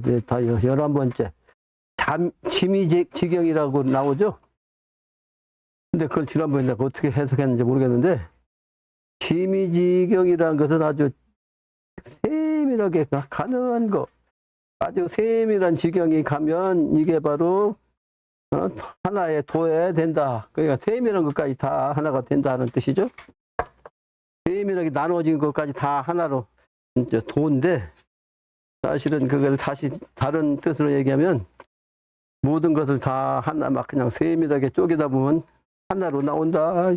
이제 다 11번째. 심의지경이라고 나오죠? 근데 그걸 지난번에 내가 어떻게 해석했는지 모르겠는데, 심의지경이라는 것은 아주 세밀하게 가능한 거, 아주 세밀한 지경이 가면 이게 바로 하나의 도에 된다. 그러니까 세밀한 것까지 다 하나가 된다는 뜻이죠. 세밀하게 나눠진 것까지 다 하나로 이제 도인데, 사실은 그걸 다시 다른 뜻으로 얘기하면 모든 것을 다 하나 막 그냥 세밀하게 쪼개다 보면 하나로 나온다.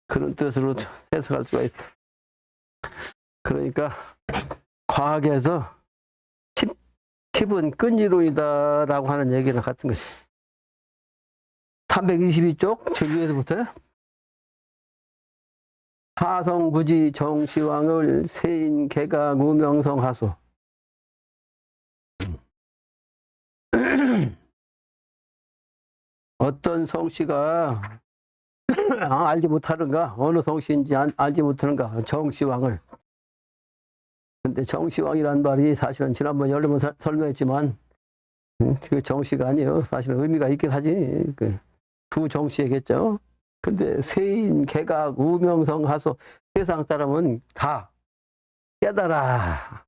그런 뜻으로 해석할 수가 있다. 그러니까 과학에서 10은 끈이론이다라고 하는 얘기랑 같은 것이. 322쪽 제주에서부터요. 하성부지 정시왕을 세인 개각 우명성하소. 어떤 성씨가 알지 못하는가, 어느 성씨인지 알지 못하는가, 정시왕을. 근데 정시왕이란 말이 사실은 지난번 여러 번 설명했지만 그 정씨가 아니에요. 사실은 의미가 있긴 하지. 두 정씨겠죠. 근데 세인 개각 우명성하소. 세상 사람은 다 깨달아.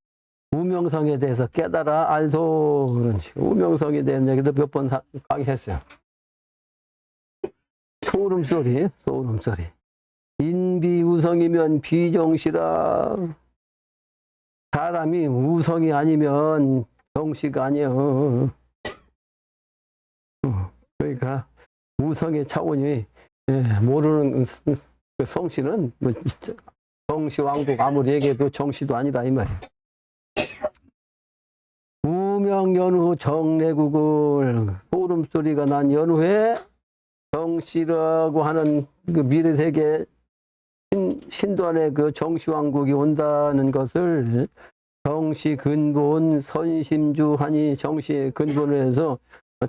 우명성에 대해서 깨달아 알소. 그런 식으로 우명성에 대한 얘기도 몇 번 강의했어요. 소름소리. 인비우성이면 비정시라. 사람이 우성이 아니면 정시가 아니에요. 그러니까 우성의 차원이 모르는 그 성씨는 뭐 정시왕국 아무리 얘기해도 정시도 아니라 이 말이에요. 우명연후 정례국을 소름소리가 난 연후에 정시라고 하는 그 미래세계 신도안에 그 정시왕국이 온다는 것을 정시 근본 선심주하니 정시의 근본을 해서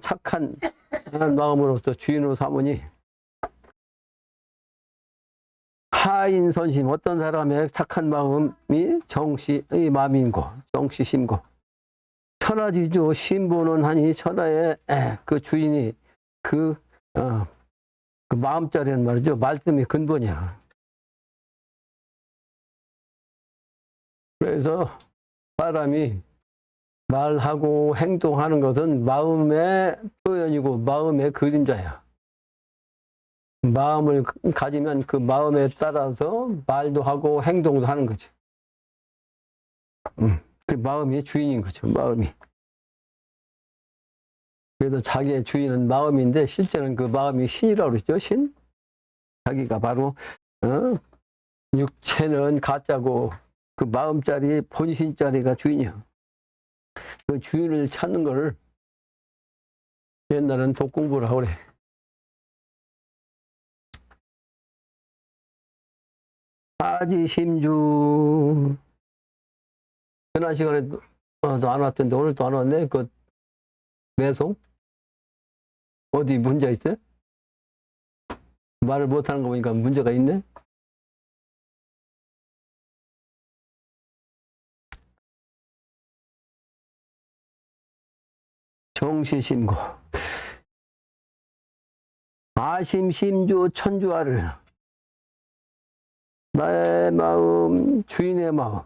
착한 마음으로서 주인으로 삼으니 하인 선심 어떤 사람의 착한 마음이 정시의 마음인고 정시심고 천하지주 신보는 하니 천하의 그 주인이 그 마음자리는 말이죠. 말씀이 근본이야. 그래서 사람이 말하고 행동하는 것은 마음의 표현이고 마음의 그림자야. 마음을 가지면 그 마음에 따라서 말도 하고 행동도 하는 거죠. 그 마음이 주인인 거죠. 마음이. 그래서 자기의 주인은 마음인데 실제는 그 마음이 신이라고 그러죠. 신. 자기가 바로 육체는 가짜고 그 마음자리 본신자리가 주인이야. 그 주인을 찾는 걸 옛날엔 독공부를 하고 그래. 사지심주. 지난 시간에도 안 왔던데 오늘도 안 왔네. 그 매송? 어디 문제 있어요? 말을 못하는 거 보니까 문제가 있네? 정시심고. 아심심주 천주아를. 나의 마음, 주인의 마음.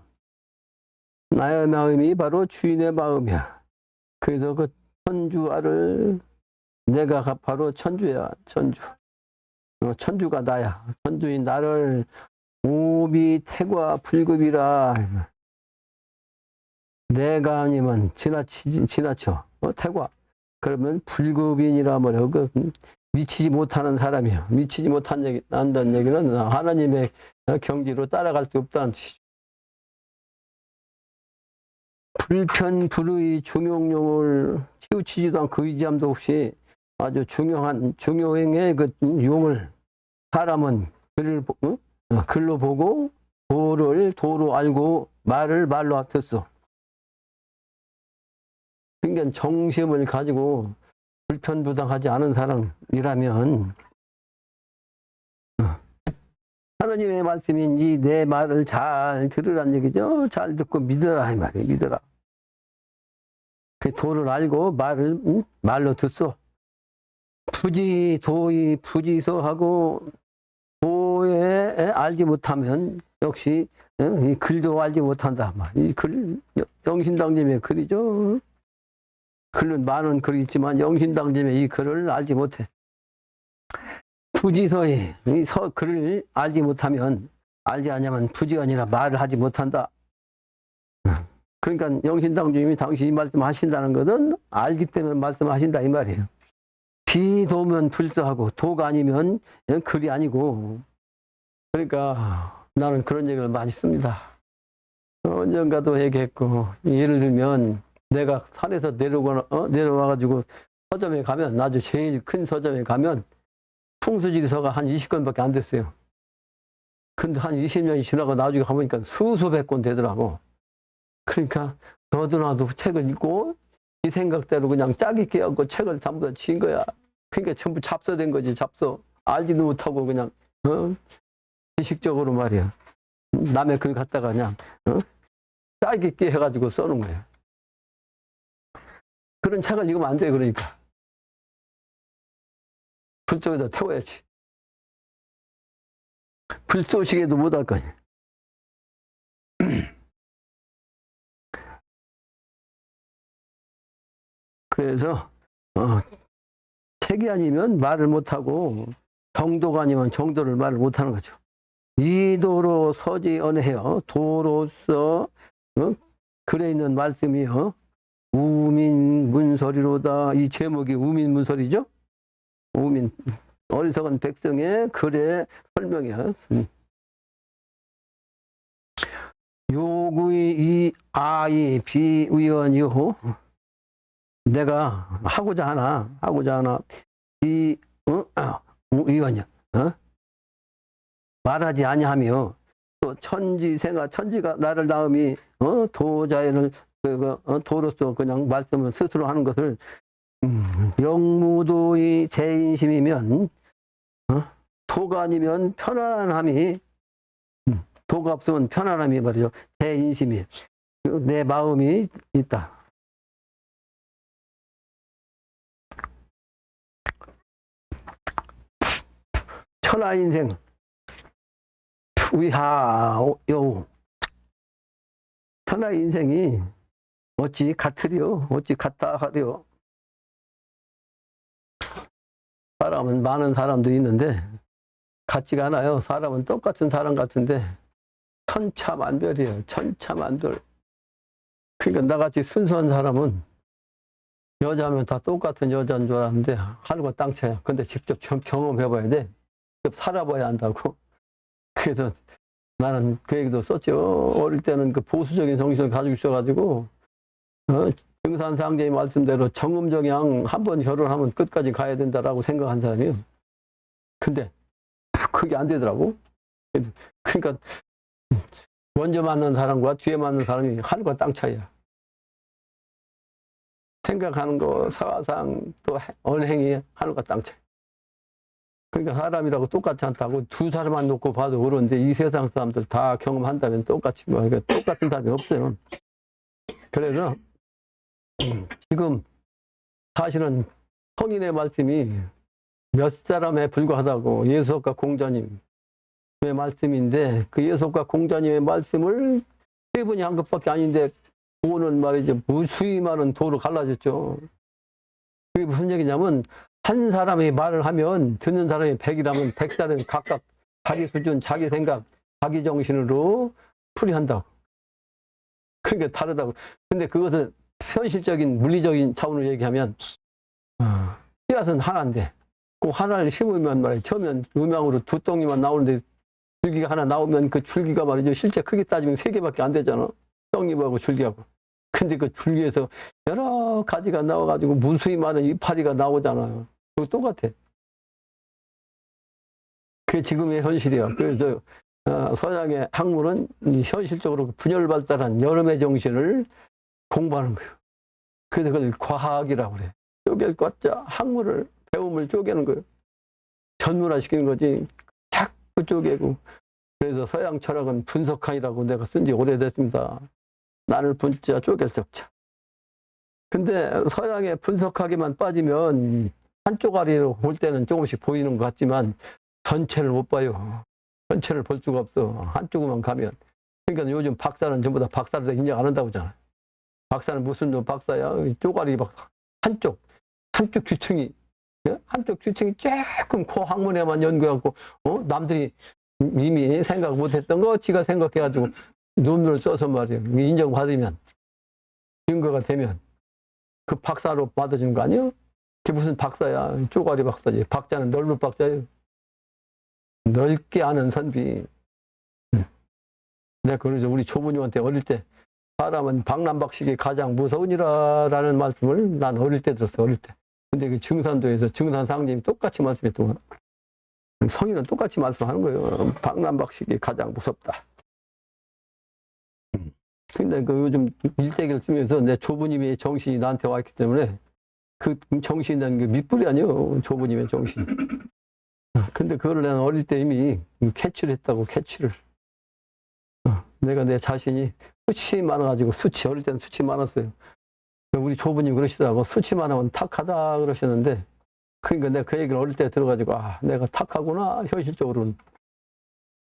나의 마음이 바로 주인의 마음이야. 그래서 그 천주아를 내가 바로 천주야, 천주. 천주가 나야. 천주인 나를 오비 태과 불급이라. 내가 아니면 지나쳐. 태과. 그러면 불급인이라 말이야. 미치지 못하는 사람이야. 미치지 못한다는 얘기는 하나님의 경지로 따라갈 수 없다는 뜻이죠. 불편불의 중용용을 치우치지도 않고 의지함도 없이 아주 중요행의 그 용을 사람은 글로 보고 도를 도로 알고 말을 말로 듣소. 그러니까 정심을 가지고 불편부당하지 않은 사람이라면 하나님의 말씀인지 내 말을 잘 들으란 얘기죠. 잘 듣고 믿어라 이 말이에요. 믿어라. 그 도를 알고 말로 듣소. 부지소하고 도에 알지 못하면 역시 이 글도 알지 못한다. 이 글, 영신당님의 글이죠. 글은 많은 글이 있지만 영신당님의 이 글을 알지 못해. 부지서의 이 글을 알지 못하면, 알지 않으면 부지가 아니라 말을 하지 못한다. 그러니까 영신당님이 당신이 말씀하신다는 것은 알기 때문에 말씀하신다 이 말이에요. 비도면 불서하고 도가 아니면 글이 아니고. 그러니까 나는 그런 얘기를 많이 씁니다. 언젠가도 얘기했고, 예를 들면 내가 산에서 내려와가지고 서점에 가면, 아주 제일 큰 서점에 가면 풍수지리서가 한 20권밖에 안 됐어요. 근데 한 20년이 지나고 나중에 가보니까 수수백 권 되더라고. 그러니까 너도 나도 책을 읽고 이 생각대로 그냥 짝 있게 하고 책을 전부 다 지은 거야. 그러니까 전부 잡서된 거지, 잡서. 알지도 못하고 그냥 지식적으로 말이야. 남의 글 갖다가 그냥 짝 있게 해가지고 써놓은 거야. 그런 책을 읽으면 안 돼. 그러니까 불 속에다 태워야지. 불 쏘시게도 못할 거니. 그래서 책이 아니면 말을 못하고, 정도가 아니면 정도를 말을 못하는 거죠. 이도로 서지 언해요. 도로서 글에 있는 말씀이요. 우민문설이로다. 이 제목이 우민문설이죠. 우민, 어리석은 백성의 글의 설명이야. 요구의 이 아이 비의원이요. 내가 하고자 하나 이 의원이야. 말하지 아니하며, 또 천지가 나를 낳음이 도자에는 도로서 그냥 말씀을 스스로 하는 것을 영무도의 제인심이면, 도가 아니면 편안함이, 도가 없으면 편안함이 말이죠. 제인심이, 내 마음이 있다. 천하인생 위하여. 천하인생이 어찌 같으리요? 어찌 같다 하리요? 사람은 많은 사람도 있는데 같지가 않아요. 사람은 똑같은 사람 같은데 천차만별이에요. 천차만별. 그러니까 나같이 순수한 사람은 여자면 다 똑같은 여자인 줄 알았는데 하늘과 땅 차이야. 근데 직접 경험해봐야 돼. 직접 살아봐야 한다고. 그래서 나는 그 얘기도 썼죠. 어릴 때는 그 보수적인 정신을 가지고 있어가지고 증산상제의 말씀대로 정음정양 한 번 결혼하면 끝까지 가야 된다라고 생각한 사람이에요. 근데 그게 안 되더라고. 그러니까 먼저 만난 사람과 뒤에 만난 사람이 하늘과 땅 차이야. 생각하는 거, 사상, 또 언행이 하늘과 땅 차이. 그러니까 사람이라고 똑같지 않다고 두 사람만 놓고 봐도 그런데 이 세상 사람들 다 경험한다면 똑같이 그러니까 똑같은 사람이 없어요. 그래서 지금 사실은 성인의 말씀이 몇 사람에 불과하다고, 예수과 공자님의 말씀인데 그 예수과 공자님의 말씀을 세 분이 한 것밖에 아닌데 도는 말이죠. 무수히 많은 도로 갈라졌죠. 그게 무슨 얘기냐면 한 사람이 말을 하면 듣는 사람이 100이라면 100사람이 각각 자기 수준, 자기 생각, 자기 정신으로 풀이한다고. 그러니까 다르다고. 근데 그것을 현실적인 물리적인 차원으로 얘기하면 씨앗은 하나인데 그 하나를 심으면 말이죠. 처음엔 음양으로 두 덩이만 나오는데 줄기가 하나 나오면 그 줄기가 말이죠. 실제 크게 따지면 3개밖에 안 되잖아. 떡잎하고 줄기하고. 근데 그 줄기에서 여러 가지가 나와가지고 무수히 많은 이파리가 나오잖아요. 그거 똑같아. 그게 지금의 현실이야. 그래서 서양의 학문은 현실적으로 분열 발달한 여름의 정신을 공부하는 거예요. 그래서 그걸 과학이라고 그래. 쪼갤 것자 학문을, 배움을 쪼개는 거예요. 전문화시키는 거지. 자꾸 쪼개고. 그래서 서양 철학은 분석학이라고 내가 쓴 지 오래됐습니다. 나를 분자 쪼갤 적자. 근데 서양에 분석하게만 빠지면 한쪽 아래로 볼 때는 조금씩 보이는 것 같지만 전체를 못 봐요. 전체를 볼 수가 없어. 한쪽으로만 가면. 그러니까 요즘 박사는 전부 다 박사를 인정 안 한다고 하잖아요. 박사는 무슨 박사야? 쪼가리 박사. 한쪽 규층이, 예? 한쪽 규층이 조금 그 학문에만 연구하고, 남들이 이미 생각 못 했던 거 지가 생각해가지고 논문을 써서 말이에요. 인정받으면, 증거가 되면, 그 박사로 받아주는 거 아니에요? 그게 무슨 박사야? 쪼가리 박사지. 박자는 넓은 박자예요. 넓게 아는 선비. 내가 그러죠. 우리 조부님한테 어릴 때 사람은 박람박식이 가장 무서우니라라는 말씀을 난 어릴 때 들었어. 어릴 때. 근데 그 증산도에서 증산상님이 똑같이 말씀했던 거야. 성인은 똑같이 말씀하는 거예요. 박람박식이 가장 무섭다. 근데 그 요즘 일대기를 쓰면서 내 조부님의 정신이 나한테 와 있기 때문에 그 정신이라는 게 밑불이 아니에요. 조부님의 정신. 근데 그걸 내가 어릴 때 이미 캐치를 했다고, 캐치를. 내가 내 자신이 수치 많아가지고, 어릴 때는 수치 많았어요. 우리 조부님 그러시더라고. 수치 많으면 탁하다 그러셨는데, 그러니까 내가 그 얘기를 어릴 때 들어가지고, 내가 탁하구나, 현실적으로는.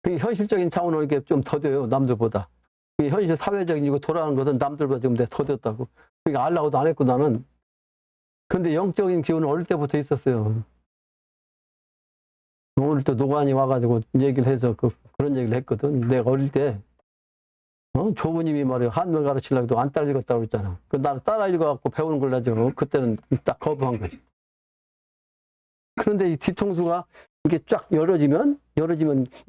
그 현실적인 차원으로 이렇게 좀 더뎌요, 남들보다. 현실 사회적이고 돌아가는 것은 남들보다 좀 더뎠다고. 그러니까 알라고도 안 했고, 나는. 근데 영적인 기운은 어릴 때부터 있었어요. 오늘 또 노관이 와가지고 얘기를 해서 그런 얘기를 했거든. 내가 어릴 때, 조부님이 말이야, 한글 가르치려고 해도 안 따라 읽었다고 그랬잖아. 나는 따라 읽어갖고 배우는 걸 가지고 그때는 딱 거부한 거지. 그런데 이 뒤통수가 이게 쫙 열어지면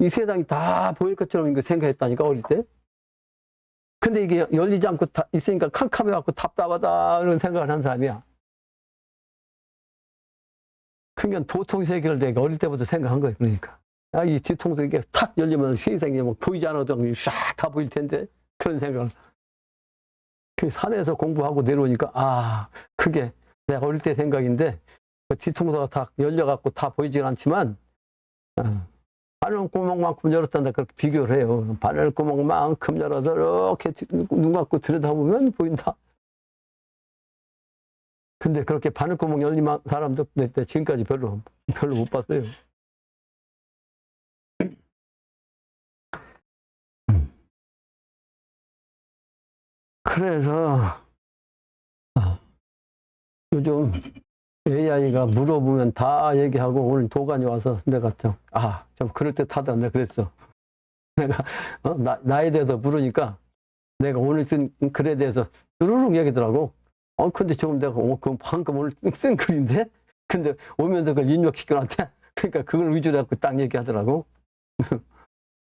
이 세상이 다 보일 것처럼 생각했다니까, 어릴 때. 근데 이게 열리지 않고 있으니까 캄캄해갖고 답답하다, 그런 생각을 한 사람이야. 그러니까 도통세계를 내가 어릴 때부터 생각한 거예요, 그러니까. 이 뒤통수 이게 탁 열리면 세상이 뭐 보이지 않아도 싹 다 보일 텐데, 그런 생각을. 그 산에서 공부하고 내려오니까, 그게 내가 어릴 때 생각인데, 그 뒤통수가 다 열려갖고 다 보이질 않지만, 바늘구멍만큼 열었단다, 그렇게 비교를 해요. 바늘구멍만큼 열어서 이렇게 눈 감고 들여다보면 보인다. 근데 그렇게 바늘구멍 열린 사람도 지금까지 별로 못 봤어요. 그래서 요즘 AI가 물어보면 다 얘기하고, 오늘 도관이 와서 내가 좀 그럴듯하다, 내가 그랬어. 내가 나에 대해서 물으니까 내가 오늘 쓴 글에 대해서 뚜루룩 얘기더라고. 근데 지금 내가 방금 오늘 쓴 글인데, 근데 오면서 그걸 입력시켜놨대. 그러니까 그걸 위주로 해서 딱 얘기하더라고.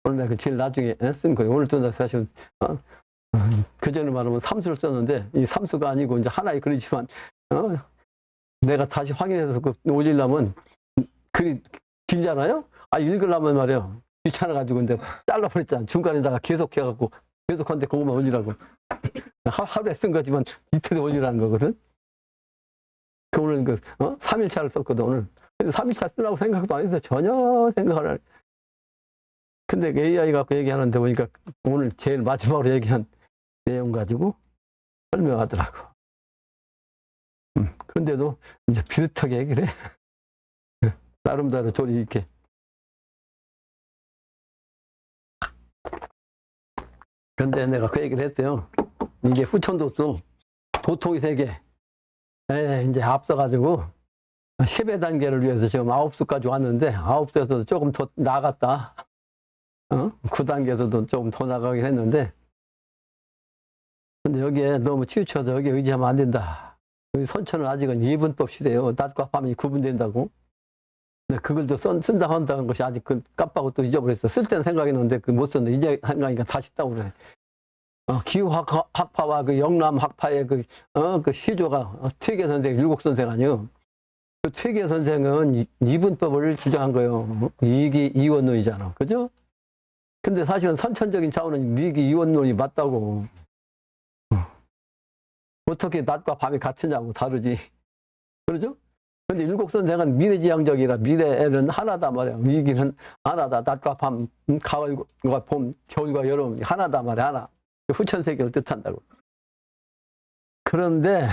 오늘 내가 제일 나중에 쓴 거예요. 오늘 또 사실 그전에 말하면 삼수를 썼는데, 이 삼수가 아니고 이제 하나의 글이지만, 내가 다시 확인해서 올리려면 글이 길잖아요? 읽으려면 말이에요. 귀찮아가지고 이제 잘라버렸잖아. 중간에다가 계속 해갖고, 계속한데 그것만 올리라고. 하루에 쓴 거지만 이틀에 올리라는 거거든. 오늘 3일차를 썼거든, 오늘. 근데 3일차 쓰라고 생각도 안 했어. 전혀 생각을 안 해. 근데 AI 갖고 얘기하는데 보니까 오늘 제일 마지막으로 얘기한 내용 가지고 설명하더라고. 그런데도 이제 비슷하게 얘기를 해. 나름대로 조리 있게. 그런데 내가 그 얘기를 했어요. 이게 후천도수, 도통의 세계. 이제 앞서가지고 10회 단계를 위해서 지금 9수까지 왔는데, 9수에서도 조금 더 나갔다. 9단계에서도 조금 더 나가긴 했는데, 근데 여기에 너무 치우쳐서 여기에 의지하면 안 된다. 여기 선천은 아직은 2분법 시대예요. 낮과 밤이 구분된다고. 근데 그걸 또 쓴다 한다는 것이 아직 깜빡하고 또 잊어버렸어. 쓸 때는 생각했는데 못 썼는데, 이제 생각하니까 다시 있다고 그래. 기후학파와 영남학파의 그 시조가 퇴계 선생, 율곡 선생 아니에요. 그 퇴계 선생은 2분법을 주장한 거예요. 이익이 이원론이잖아. 그죠? 근데 사실은 선천적인 차원은 미기 이원론이 맞다고. 어떻게 낮과 밤이 같으냐고, 다르지. 그러죠? 근데 율곡 선생은 미래지향적이라, 미래는 하나다 말이야. 미기는 하나다. 낮과 밤, 가을과 봄, 겨울과 여름, 하나다 말이야, 하나. 후천세계를 뜻한다고. 그런데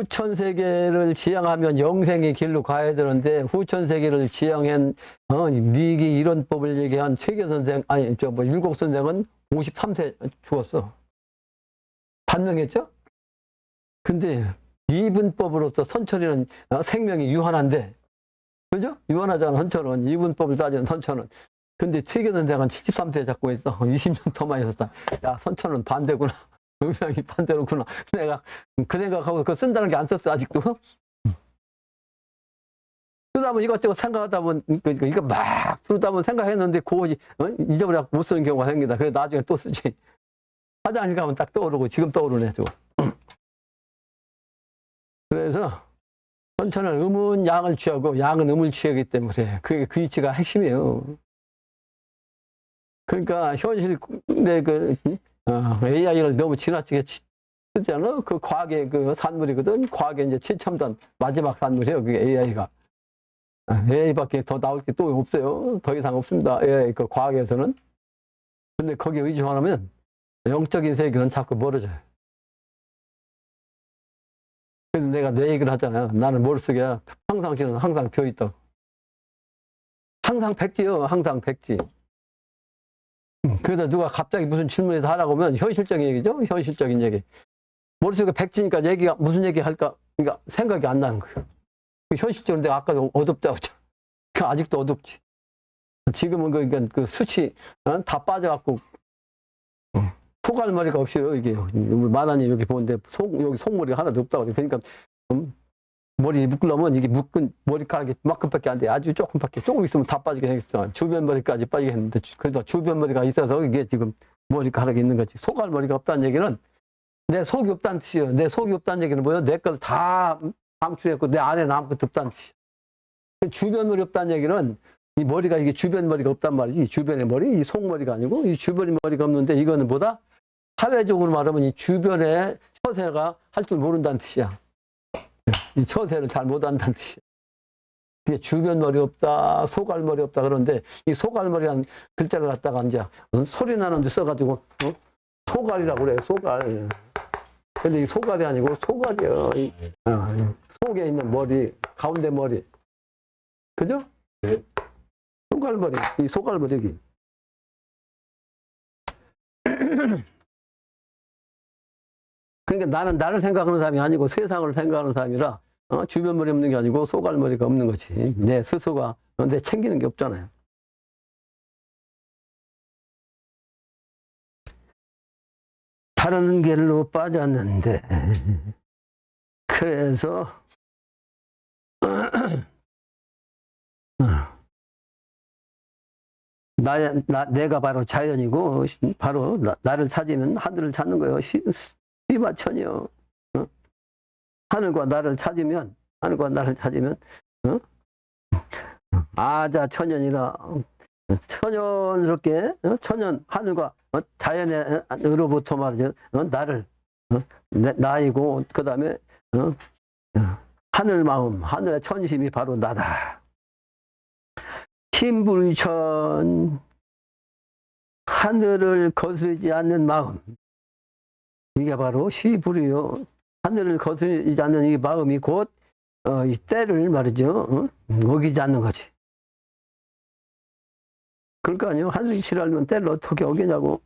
후천세계를 지향하면 영생의 길로 가야 되는데, 후천세계를 지향한, 리기 이런 법을 얘기한 최계 선생, 아니, 율곡 선생은 53세 죽었어. 반명했죠? 근데 이분법으로서 선천이는 생명이 유한한데, 그죠? 유한하잖아, 선천은. 이분법을 따지는 선천은. 근데 최계 선생은 73세 잡고 있어. 20년 더 많이 썼다. 야, 선천은 반대구나. 음양이 반대로구나. 내가 그 생각하고 그거 쓴다는 게 안 썼어, 아직도. 쓰다 보면 이것저것 생각하다 보면, 이거 막 쓰다 보면 생각했는데, 그거 잊어버려 못 쓰는 경우가 생긴다. 그래서 나중에 또 쓰지. 화장실 가면 딱 떠오르고, 지금 떠오르네, 저거. 그래서, 선천은 음은 양을 취하고, 양은 음을 취하기 때문에, 그게 그 이치가 핵심이에요. 그러니까, 현실에 AI를 너무 지나치게 쓰잖아. 그 과학의 그 산물이거든. 과학의 이제 최첨단 마지막 산물이에요. 그게 AI가. AI밖에 더 나올 게 또 없어요. 더 이상 없습니다. AI 그 과학에서는. 근데 거기에 의존하면 영적인 세계는 자꾸 멀어져요. 그래서 내가 내 얘기를 하잖아요. 나는 머릿속에 평상시는 항상 비어있다고. 항상 백지요. 항상 백지. 그래서 누가 갑자기 무슨 질문에서 하라고 하면 현실적인 얘기죠. 현실적인 얘기. 머릿속에 백지니까 얘기가 무슨 얘기 할까? 그러니까 생각이 안 나는 거예요. 현실적으로 내가 아까도 어둡다고 했잖아. 아직도 어둡지. 지금은 그 수치 다 빠져갖고 소갈머리가 없어요. 이게 만화님 여기 보는데 여기 속머리가 하나도 없다고 그래. 그러니까 머리 묶으려면 이게 묶은 머리카락이 이만큼밖에 안 돼. 아주 조금 있으면 다 빠지게 생겼어. 주변 머리까지 빠지게 했는데 그래서 주변 머리가 있어서 이게 지금 머리카락이 있는 거지. 소갈머리가 없다는 얘기는 내 속이 없다는 뜻이에요. 내 속이 없다는 얘기는 뭐예요? 내 걸 다 방출했고 내 안에는 아무것도 없다는 뜻이에요. 주변 머리 없다는 얘기는 이 머리가 이게 주변 머리가 없단 말이지. 주변의 머리, 이 속머리가 아니고 이 주변의 머리가 없는데 이거는 뭐다? 사회적으로 말하면 이 주변의 처세가 할 줄 모른다는 뜻이야. 이 처세를 잘 못한다는 뜻이야. 이게 주변 머리 없다, 소갈머리 없다 그러는데 이 소갈머리란 글자를 갖다가 이제 소리 나는 데 써가지고 소갈이라고 그래. 소갈. 근데 이 소갈이 아니고 소갈이야. 속에 있는 머리, 가운데 머리. 그죠? 네. 소갈머리, 이 소갈머리기. 그러니까 나는 나를 생각하는 사람이 아니고 세상을 생각하는 사람이라 주변 머리 없는 게 아니고 소갈머리가 없는 거지. 내 스스로가 내 챙기는 게 없잖아요. 다른 길로 빠졌는데 그래서 내가 바로 자연이고 바로 나를 찾으면 하늘을 찾는 거예요. 시바천이요. 하늘과 나를 찾으면 아자 천연이라 천연스럽게 천연 하늘과 자연으로부터 말이죠. 나를 나이고 그 다음에 하늘 마음 하늘의 천심이 바로 나다. 신불천 하늘을 거스르지 않는 마음 이게 바로 시불이요. 하늘을 거스르지 않는 이 마음이 곧 이 때를 말이죠. 어기지 않는 거지. 그러니까요. 하늘이 싫어하면 때를 어떻게 어기냐고.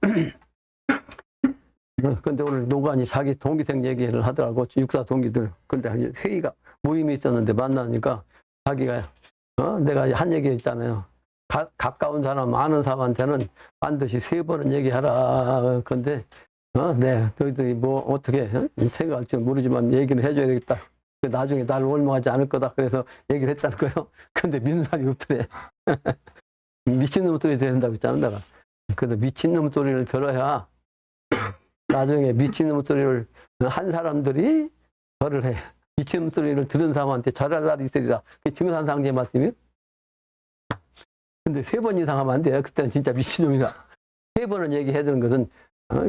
근데 오늘 노관이 자기 동기생 얘기를 하더라고. 육사 동기들. 근데 회의가 모임이 있었는데 만나니까 자기가 내가 한 얘기 있잖아요. 가까운 사람, 아는 사람한테는 반드시 3번은 얘기하라. 근데 네, 너희들이 뭐 어떻게 생각할지 모르지만 얘기는 해줘야 되겠다. 나중에 나를 원망하지 않을 거다. 그래서 얘기를 했다는 거예요. 근데 믿는 사람이 없더래. 미친놈 소리 들은다고 했잖아, 내가. 그래서 미친놈 소리를 들어야 나중에 미친놈 소리를 한 사람들이 절을 해. 미친놈 소리를 들은 사람한테 절할 날이 있으리라. 그게 증산상제 말씀이에요. 근데 3번 이상 하면 안 돼요. 그때는 진짜 미친놈이다. 3번을 얘기해야 되는 것은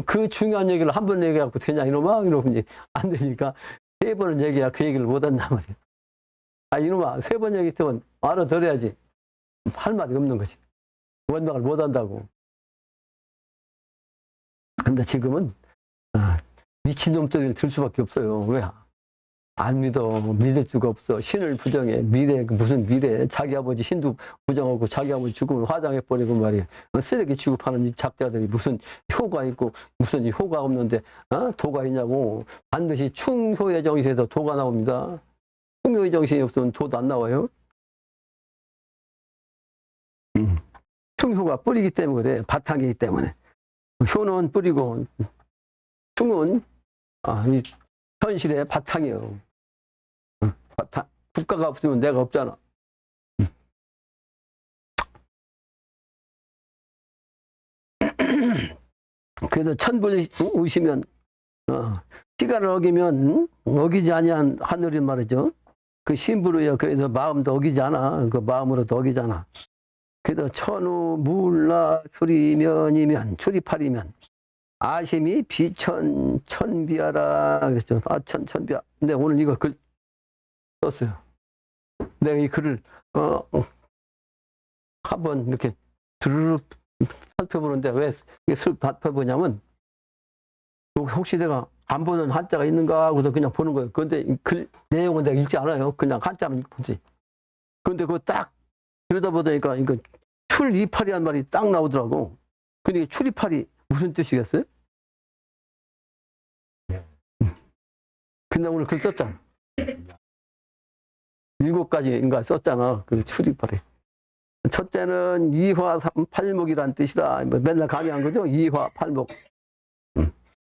그 중요한 얘기를 한 번 얘기해갖고 되냐 이놈아? 이러면 이제 안 되니까 3번을 얘기해야 그 얘기를 못한단 말이야. 아 이놈아 3번 얘기했으면 알아들어야지. 할 말이 없는 거지. 원망을 못한다고. 근데 지금은 미친놈 소리를 들 수밖에 없어요. 왜? 안 믿어. 믿을 수가 없어. 신을 부정해. 미래, 무슨 미래. 자기 아버지 신도 부정하고 자기 아버지 죽으면 화장해버리고 말이야. 쓰레기 취급하는 이 작자들이 무슨 효가 있고 무슨 효가 없는데, 도가 있냐고. 반드시 충효의 정신에서 도가 나옵니다. 충효의 정신이 없으면 도도 안 나와요. 충효가 뿌리기 때문에 그래. 바탕이기 때문에. 효는 뿌리고, 충은, 이 현실의 바탕이에요. 바탕. 국가가 없으면 내가 없잖아. 그래서 천불의시면, 시간을 어기면, 어기지 아니한 하늘이 말이죠. 그 심부르여. 그래서 마음도 어기지 않아. 그 마음으로도 어기잖아. 그래서 천우, 물라, 출이면이면, 출이팔이면, 아심이 비천, 천비하라. 그랬죠. 천비하. 근데 오늘 이거 글 썼어요. 내가 이 글을, 한번 이렇게 두루룩 살펴보는데 왜 이게 살펴보냐면, 혹시 내가 안 보는 한자가 있는가 하고서 그냥 보는 거예요. 그런데 글 내용은 내가 읽지 않아요. 그냥 한자만 읽지. 그런데 그거 딱 들여다보니까 이거 출이팔이란 말이 딱 나오더라고. 근데 출이팔이 무슨 뜻이겠어요? 근데 오늘 글 썼잖아. 7가지인가 썼잖아. 그 출이팔이. 첫째는 이화삼팔목이란 뜻이다. 맨날 강의한 거죠. 이화팔목.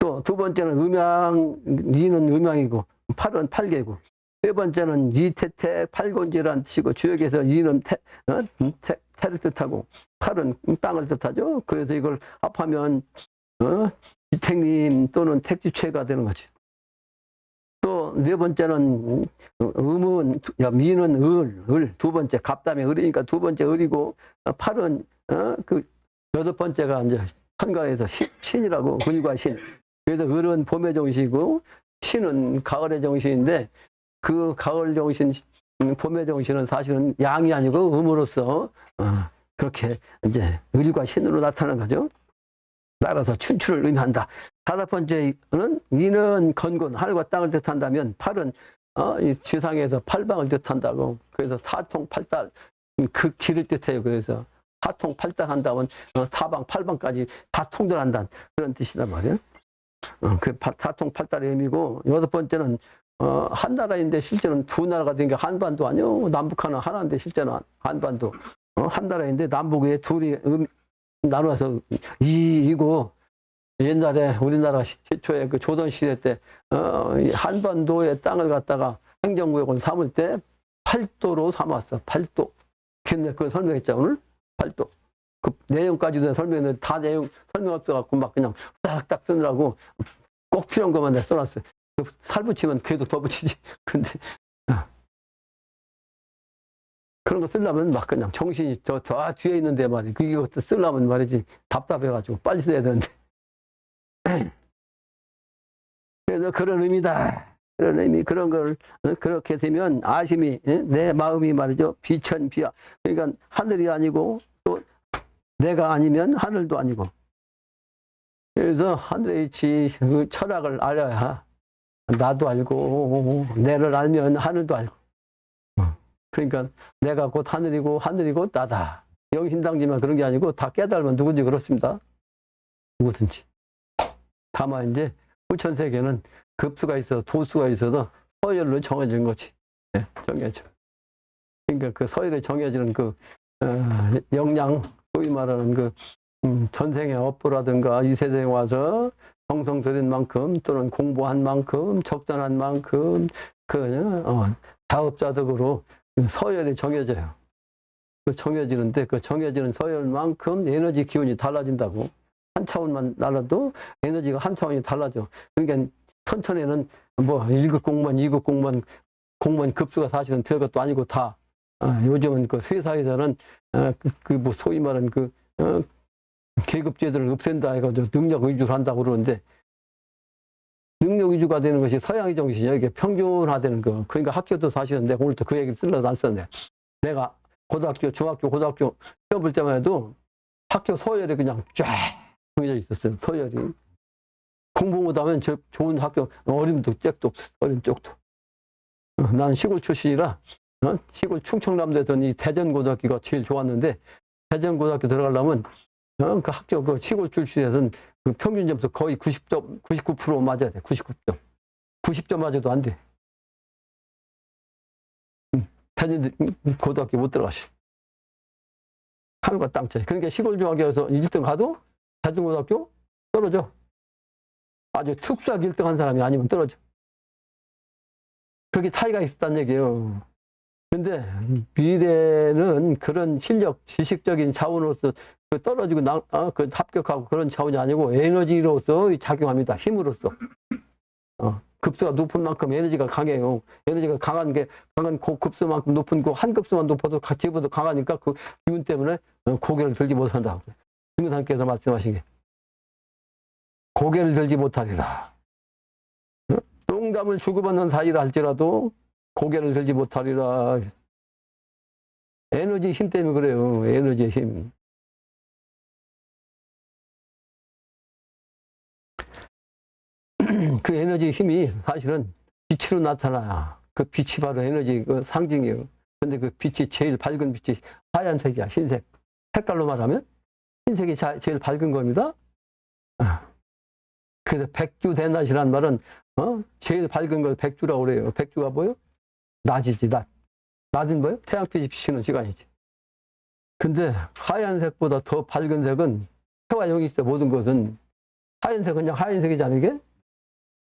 또 두 번째는 음양, 이는 음양이고, 팔은 팔개고. 세 번째는 이태태 팔곤지란 뜻이고, 주역에서 이는 태를 뜻하고, 팔은 땅을 뜻하죠. 그래서 이걸 합하면, 지택님 또는 택지체가 되는 거지. 또 네 번째는 음은, 미는 을, 두 번째, 갑담에 을이니까 두 번째 을이고, 팔은, 그 여섯 번째가 이제 한가에서 신이라고, 을과 신. 그래서 을은 봄의 정신이고, 신은 가을의 정신인데, 그 가을 정신, 봄의 정신은 사실은 양이 아니고 음으로써, 그렇게 이제 을과 신으로 나타나는 거죠. 따라서 춘추를 의미한다. 다섯 번째는 이는 건곤, 하늘과 땅을 뜻한다면, 팔은 이 지상에서 팔방을 뜻한다고. 그래서 사통팔달, 그 길을 뜻해요. 그래서 사통팔달 한다면 사방 팔방까지 다 통달한다는 그런 뜻이란 말이에요. 그 사통팔달의 의미고, 여섯 번째는 한 나라인데 실제는 두 나라가 된 게 한반도 아니요. 남북한은 하나인데 실제는 한반도. 한 나라인데 남북에 둘이 나눠서 이고, 옛날에 우리나라 최초의 그 조선시대 때 한반도의 땅을 갖다가 행정구역을 삼을 때 팔도로 삼았어. 팔도. 근데 그걸 설명했죠. 오늘 팔도. 그 내용까지도 설명했는데 다 내용 설명 없어갖고 막 그냥 딱딱 쓰느라고 꼭 필요한 것만 내가 써놨어요. 살 붙이면 계속 더 붙이지. 근데 그런 거 쓰려면 막 그냥 정신이 저 뒤에 있는데 말이야. 그것도 쓰려면 말이지 답답해가지고 빨리 써야 되는데. 그래서 그런 의미다. 그런 의미, 그런 걸 그렇게 되면 아심이, 내 마음이 말이죠. 비천비야. 그러니까 하늘이 아니고 또 내가 아니면 하늘도 아니고. 그래서 하늘의 이치, 그 철학을 알아야 나도 알고, 내를 알면 하늘도 알고. 그러니까 내가 곧 하늘이고 하늘이 곧 나다. 영신당지만 그런 게 아니고 다 깨달으면 누군지 그렇습니다. 누구든지. 다만 이제 후천세계는 급수가 있어서 도수가 있어서 서열로 정해진 거지. 네, 정해져. 그러니까 그 서열에 정해지는 그 역량, 소위 말하는 그 전생의 업보라든가 이 세상에 와서 정성 들인 만큼 또는 공부한 만큼 적당한 만큼 그 다업자득으로 서열이 정해져요. 그 정해지는데 그 정해지는 서열만큼 에너지 기운이 달라진다고. 한 차원만 달라도 에너지가 한 차원이 달라져. 그러니까 천천에는 뭐 1급 공무원, 2급 공무원, 공무원 급수가 사실은 별것도 아니고 다 요즘은 그 회사에서는 그 뭐 소위 말하는 그 계급제도를 없앤다 해가지고 능력 위주로 한다고 그러는데 능력 위주가 되는 것이 서양의 정신이야. 이게 평준화되는 거. 그러니까 학교도 사실은 내가 오늘 또 그 얘기를 쓰려고 안 썼는데 내가 고등학교, 중학교, 고등학교 시험 볼 때만 해도 학교 서열이 그냥 쫙 정해져 있었어요. 서열이. 공부 못하면 저 좋은 학교 어림도 짝도 없어. 어린 쪽도. 난 시골 출신이라, 시골 충청남도에서는 이 대전고등학교가 제일 좋았는데, 대전고등학교 들어가려면, 그 학교, 그 시골 출신에서는 그 평균 점수 거의 90점, 99% 맞아야 돼. 99점. 90점 맞아도 안 돼. 대전 고등학교 못 들어가시. 하늘과 땅 차이. 그러니까 시골 중학교에서 1등 가도 대전고등학교 떨어져. 아주 특수하게 1등 한 사람이 아니면 떨어져. 그렇게 차이가 있었다는 얘기예요. 근데 미래는 그런 실력, 지식적인 자원으로서 떨어지고 그 합격하고 그런 자원이 아니고 에너지로서 작용합니다. 힘으로써. 급수가 높은 만큼 에너지가 강해요. 에너지가 강한 고급수만큼 높은 한 급수만 높아도 같이보다 강하니까 그 기운 때문에 고개를 들지 못한다. 김무상께서 말씀하신 게 고개를 들지 못하리라. 농담을 주고받는 사이라 할지라도 고개를 들지 못하리라. 에너지 힘 때문에 그래요. 에너지의 힘. 그 에너지 힘이 사실은 빛으로 나타나. 그 빛이 바로 에너지 그 상징이에요. 근데 그 빛이 제일 밝은 빛이 하얀색이야. 흰색. 색깔로 말하면 흰색이 제일 밝은 겁니다. 그래서 백주대낮이라는 말은 제일 밝은 걸 백주라고 그래요. 백주가 뭐예요? 낮이지, 낮. 낮은 뭐예요? 태양빛이 비치는 시간이지. 근데 하얀색보다 더 밝은 색은 해와 영이 있어. 모든 것은 하얀색은 그냥 하얀색이잖아 이게.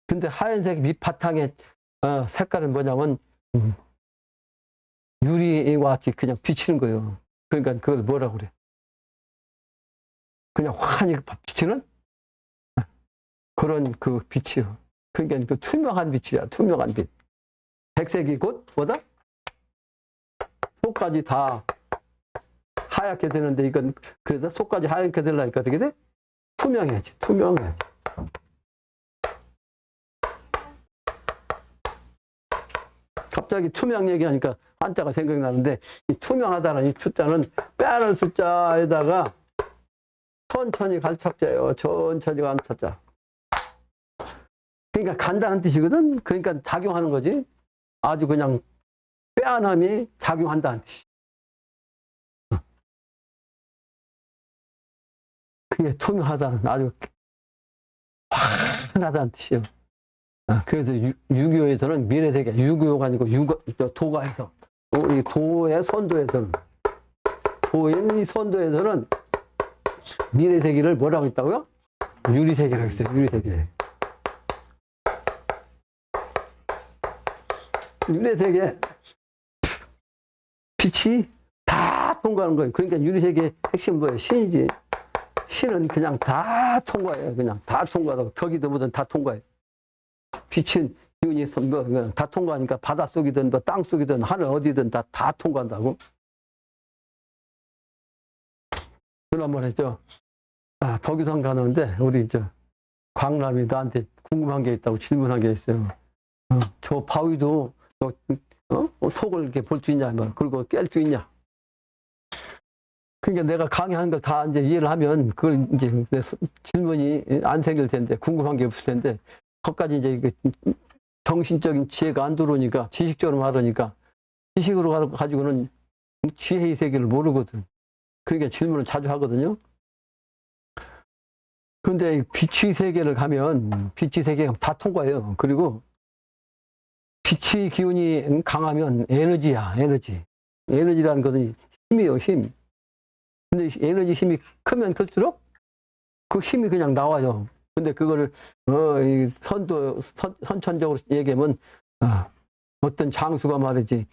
근데 하얀색 밑바탕의 색깔은 뭐냐면 유리와 같이 그냥 비치는 거예요. 그러니까 그걸 뭐라고 그래? 그냥 환히 비치는 그런 그 빛이요. 그러니까 그 투명한 빛이야. 투명한 빛. 백색이 곧 뭐다? 속까지 다 하얗게 되는데 이건 그래서 속까지 하얗게 되려니까 어떻게 돼? 투명해야지. 투명해야지. 갑자기 투명 얘기하니까 한자가 생각나는데 이 투명하다는 이 투자는 빼는 숫자에다가 천천히 갈 착자예요. 천천히 간 착자. 그러니까 간다는 뜻이거든. 그러니까 작용하는 거지. 아주 그냥 빼안함이 작용한다는 뜻이. 그게 투명하다는 아주 환하다는 뜻이에요. 그래서 유교에서는 미래세계, 유교가 아니고 도가에서, 우리 도의 선도에서는, 도인 이 선도에서는 미래세계를 뭐라고 했다고요? 유리세계라고 했어요. 유리세계. 유리세계 빛이 다 통과하는 거예요. 그러니까 유리세계의 핵심 뭐예요? 신이지. 신은 그냥 다 통과해요. 그냥 다 통과하고 벽이든 뭐든 다 통과해요. 빛은 기운이 다 통과하니까 바닷속이든 뭐 땅속이든 하늘 어디든 다 통과한다고. 지난번 했죠. 덕유산 가는데 우리 광남이 나한테 궁금한 게 있다고 질문한 게 있어요. 저 바위도 속을 이렇게 볼 수 있냐, 그리고 깰 수 있냐. 그러니까 내가 강의하는 걸 다 이제 이해를 하면 그걸 이제 질문이 안 생길 텐데, 궁금한 게 없을 텐데, 거기까지 이제 정신적인 지혜가 안 들어오니까, 지식적으로 말하니까, 지식으로 가지고는 지혜의 세계를 모르거든. 그러니까 질문을 자주 하거든요. 근데 빛의 세계를 가면, 빛의 세계가 다 통과해요. 그리고 빛의 기운이 강하면 에너지야, 에너지. 에너지라는 것은 힘이에요, 힘. 근데 에너지 힘이 크면 클수록 그 힘이 그냥 나와요. 근데 그거를 선천적으로 얘기하면 어떤 장수가 말이지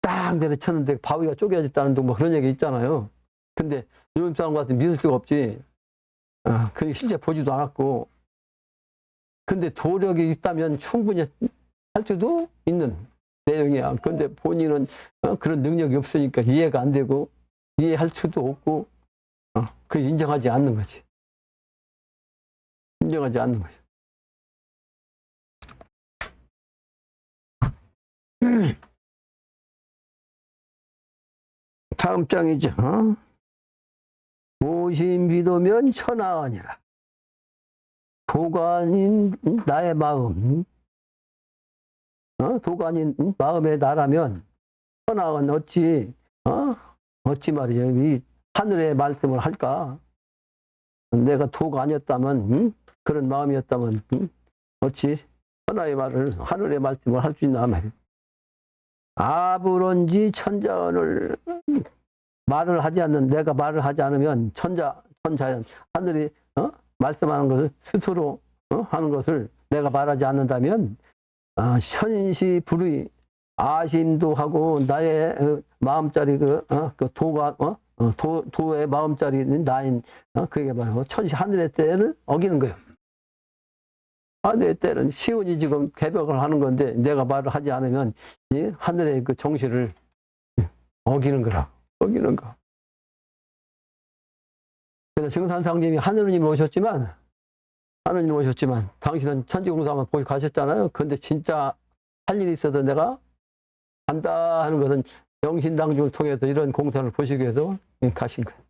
딱 내려쳤는데 바위가 쪼개졌다는 둥 뭐 그런 얘기 있잖아요. 근데 요즘 사람 같으면 믿을 수가 없지. 그게 실제 보지도 않았고. 근데 도력이 있다면 충분히 할 수도 있는 내용이야. 근데 본인은 그런 능력이 없으니까 이해가 안 되고 이해할 수도 없고 그 인정하지 않는 거지. 인정하지 않는 거죠. 다음 장이죠. 모심비도면 천하아니라. 도관인 나의 마음. 도가 아닌 마음의 나라면 천하은 어찌 말이죠. 이 하늘의 말씀을 할까? 내가 도가 아니었다면 그런 마음이었다면 어찌 천하의 말을 하늘의 말씀을 할 수 있나 말이에요. 아브론지 천자언을 말을 하지 않는 내가 말을 하지 않으면 천자연 하늘이 말씀하는 것을 스스로 하는 것을 내가 말하지 않는다면 천시 불의 아심도 하고 나의 마음자리 그 도가 도의 마음자리는 나인 그게 바로 천시 하늘의 때를 어기는 거예요. 하늘의 때는 시온이 지금 개벽을 하는 건데 내가 말을 하지 않으면 이 하늘의 그 정시를 어기는 거라. 어기는 거. 그래서 증산상님이 하늘님 오셨지만 당신은 천지공사만 보고 가셨잖아요. 근데 진짜 할 일이 있어서 내가 간다 하는 것은 영신당중을 통해서 이런 공사를 보시기 위해서 가신 거예요.